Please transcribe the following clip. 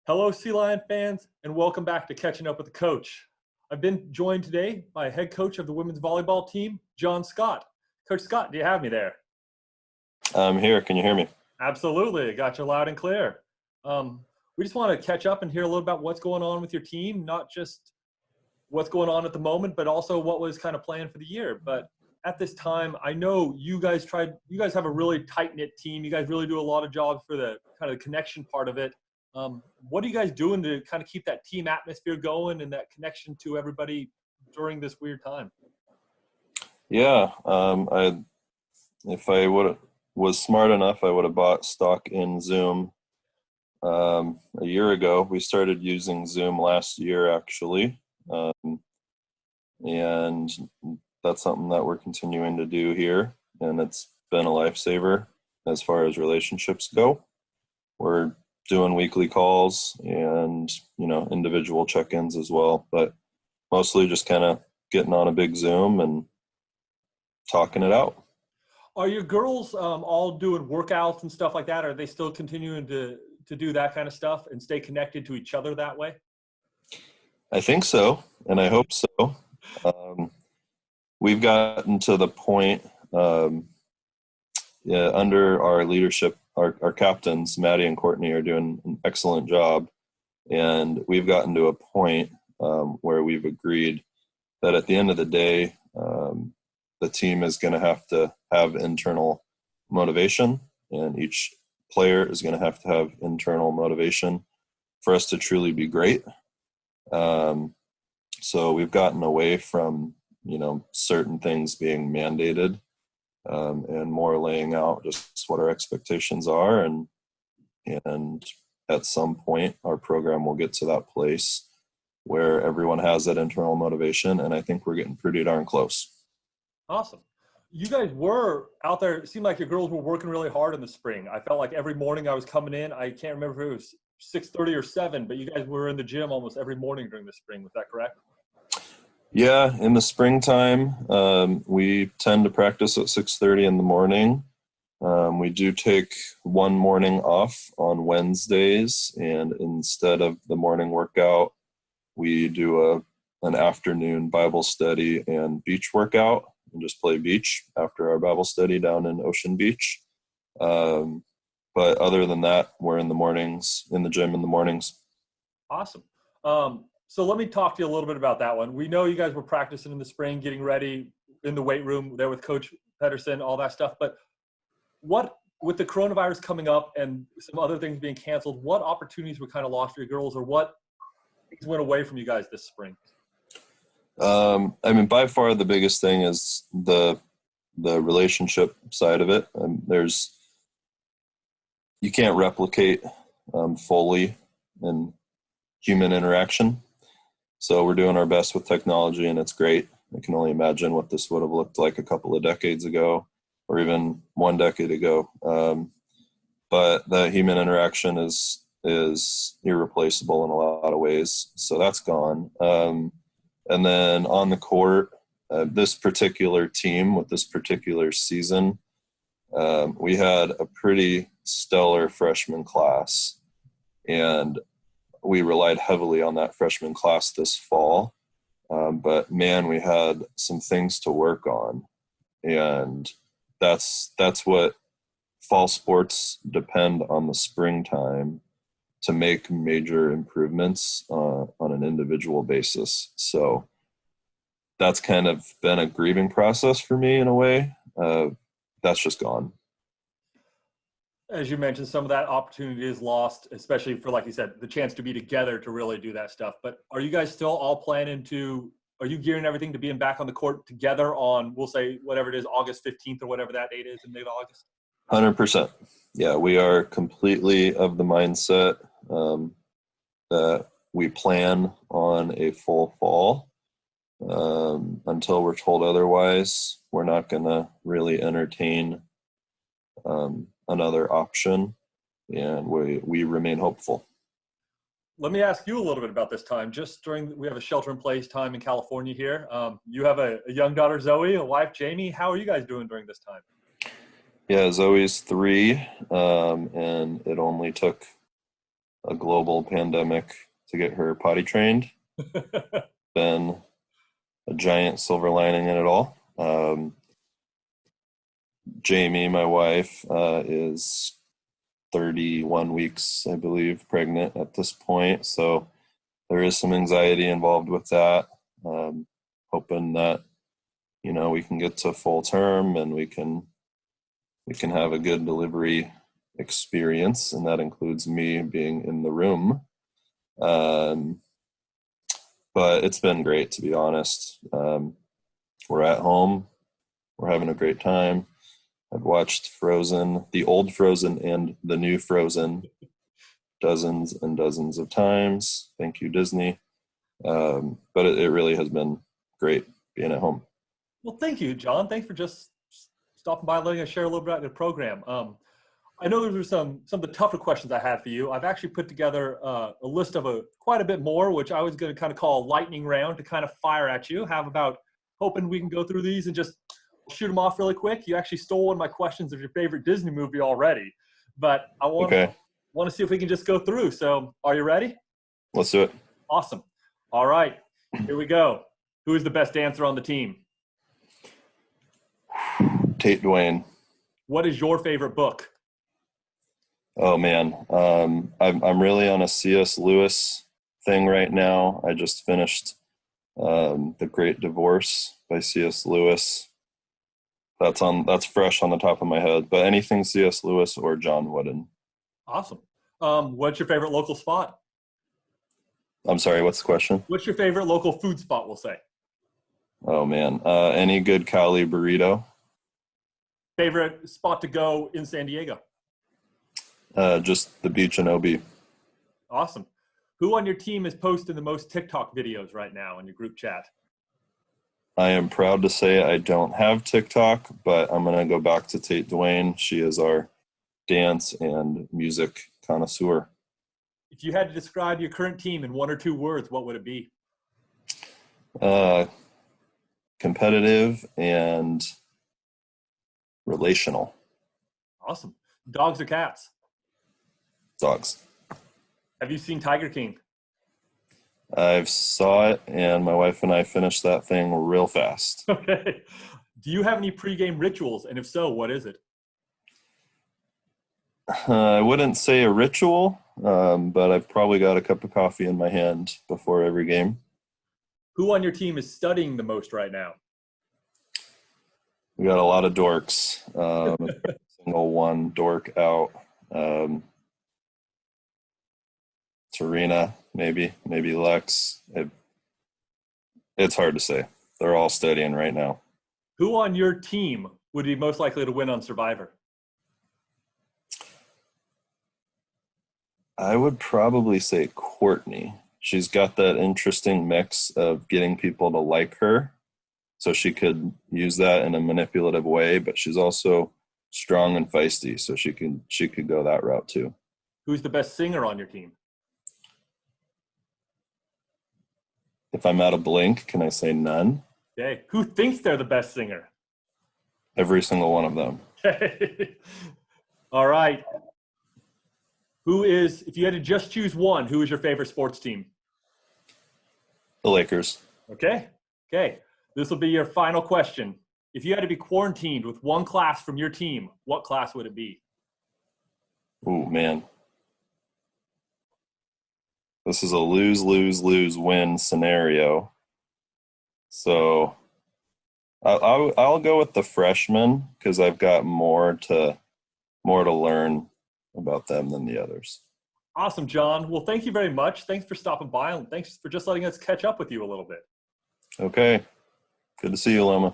Hello, Sea Lion fans, and welcome back to Catching Up with the Coach. I've been joined today by head coach of the women's volleyball team, John Scott. Coach Scott, do you have me there? I'm here. Can you hear me? Absolutely. I got you loud and clear. We just want to catch up and hear a little about what's going on with your team, not just what's going on at the moment, but also what was kind of planned for the year. But at this time, I know you guys have a really tight-knit team. You guys really do a lot of jobs for the kind of connection part of it. What are you guys doing to kind of keep that team atmosphere going and that connection to everybody during this weird time? Yeah. If I was smart enough, I would have bought stock in Zoom a year ago. We started using Zoom last year, actually, and that's something that we're continuing to do here, and it's been a lifesaver as far as relationships go. We're doing weekly calls and individual check-ins as well, but mostly just kind of getting on a big Zoom and talking it out. Are your girls all doing workouts and stuff like that? Are they still continuing to do that kind of stuff and stay connected to each other that way? I think so, and I hope so. We've gotten to the point under our leadership, our captains, Maddie and Courtney, are doing an excellent job. And we've gotten to a point where we've agreed that at the end of the day, the team is going to have internal motivation, and each player is going to have internal motivation for us to truly be great. So we've gotten away from, certain things being mandated, and more laying out just what our expectations are. And at some point, our program will get to that place where everyone has that internal motivation. And I think we're getting pretty darn close. Awesome. You guys were out there. It seemed like your girls were working really hard in the spring. I felt like every morning I was coming in. I can't remember if it was 6:30 or 7, but you guys were in the gym almost every morning during the spring. Was that correct? Yeah, in the springtime, we tend to practice at 6:30 in the morning. We do take one morning off on Wednesdays, and instead of the morning workout, we do an afternoon Bible study and beach workout, and just play beach after our Bible study down in Ocean Beach. But other than that, we're in the gym in the mornings. Awesome. So let me talk to you a little bit about that one. We know you guys were practicing in the spring, getting ready in the weight room there with Coach Pedersen, all that stuff. But with the coronavirus coming up and some other things being canceled, what opportunities were kind of lost for your girls, or what things went away from you guys this spring? By far the biggest thing is the relationship side of it. You can't replicate fully in human interaction. So we're doing our best with technology, and it's great. I can only imagine what this would have looked like a couple of decades ago, or even 1 decade ago. But the human interaction is irreplaceable in a lot of ways. So that's gone. And then on the court, this particular team with this particular season, we had a pretty stellar freshman class, and we relied heavily on that freshman class this fall. But man, we had some things to work on, and that's what fall sports depend on the springtime to make major improvements on an individual basis. So that's kind of been a grieving process for me in a way. That's just gone. As you mentioned, some of that opportunity is lost, especially for, like you said, the chance to be together to really do that stuff. But are you guys still all are you gearing everything to being back on the court together on, we'll say, whatever it is, August 15th or whatever that date is in mid-August? 100%. Yeah, we are completely of the mindset that we plan on a full fall. Until we're told otherwise, we're not going to really entertain another option, and we remain hopeful. Let me ask you a little bit about this time. We have a shelter-in-place time in California here. You have a young daughter, Zoe, a wife, Jamie. How are you guys doing during this time? Yeah, Zoe's 3, and it only took a global pandemic to get her potty trained. Been a giant silver lining in it all. Jamie, my wife, is 31 weeks, I believe, pregnant at this point. So there is some anxiety involved with that. Hoping that, we can get to full term and we can have a good delivery experience. And that includes me being in the room. But it's been great, to be honest. We're at home. We're having a great time. I've watched Frozen, the old Frozen and the new Frozen, dozens and dozens of times. Thank you, Disney. But it really has been great being at home. Well, thank you, John. Thanks for just stopping by and letting us share a little bit about the program. I know there were some of the tougher questions I had for you. I've actually put together a list of quite a bit more, which I was going to kind of call a lightning round to kind of fire at you. Hoping we can go through these and just shoot them off really quick. You actually stole one of my questions of your favorite Disney movie already, but I want to see if we can just go through. So are you ready? Let's do it. Awesome. All right, here we go. Who is the best dancer on the team? Tate Dwayne. What is your favorite book? Oh man, I'm really on a C.S. Lewis thing right now. I just finished The Great Divorce by C.S. Lewis. That's fresh on the top of my head. But anything C.S. Lewis or John Wooden. Awesome. What's your favorite local spot? I'm sorry, what's the question? What's your favorite local food spot, we'll say? Oh man, any good Cali burrito? Favorite spot to go in San Diego? Just the beach in OB. Awesome. Who on your team is posting the most TikTok videos right now in your group chat? I am proud to say I don't have TikTok, but I'm going to go back to Tate Dwayne. She is our dance and music connoisseur. If you had to describe your current team in one or two words, what would it be? Competitive and relational. Awesome. Dogs or cats? Dogs. Have you seen Tiger King? I've saw it, and my wife and I finished that thing real fast. Okay. Do you have any pregame rituals? And if so, what is it? I wouldn't say a ritual, but I've probably got a cup of coffee in my hand before every game. Who on your team is studying the most right now? We got a lot of dorks. Single one dork out. Serena, maybe Lex. It's hard to say. They're all studying right now. Who on your team would be most likely to win on Survivor? I would probably say Courtney. She's got that interesting mix of getting people to like her, so she could use that in a manipulative way, but she's also strong and feisty, so she could go that route too. Who's the best singer on your team? If I'm out of blink, can I say none? Okay. Who thinks they're the best singer? Every single one of them. Okay. All right. If you had to just choose one, who is your favorite sports team? The Lakers. Okay. This will be your final question. If you had to be quarantined with one class from your team, what class would it be? Ooh, man. This is a lose-lose-lose-win scenario. So I'll go with the freshmen because I've got more to learn about them than the others. Awesome, John. Well, thank you very much. Thanks for stopping by, and thanks for just letting us catch up with you a little bit. Okay. Good to see you, Loma.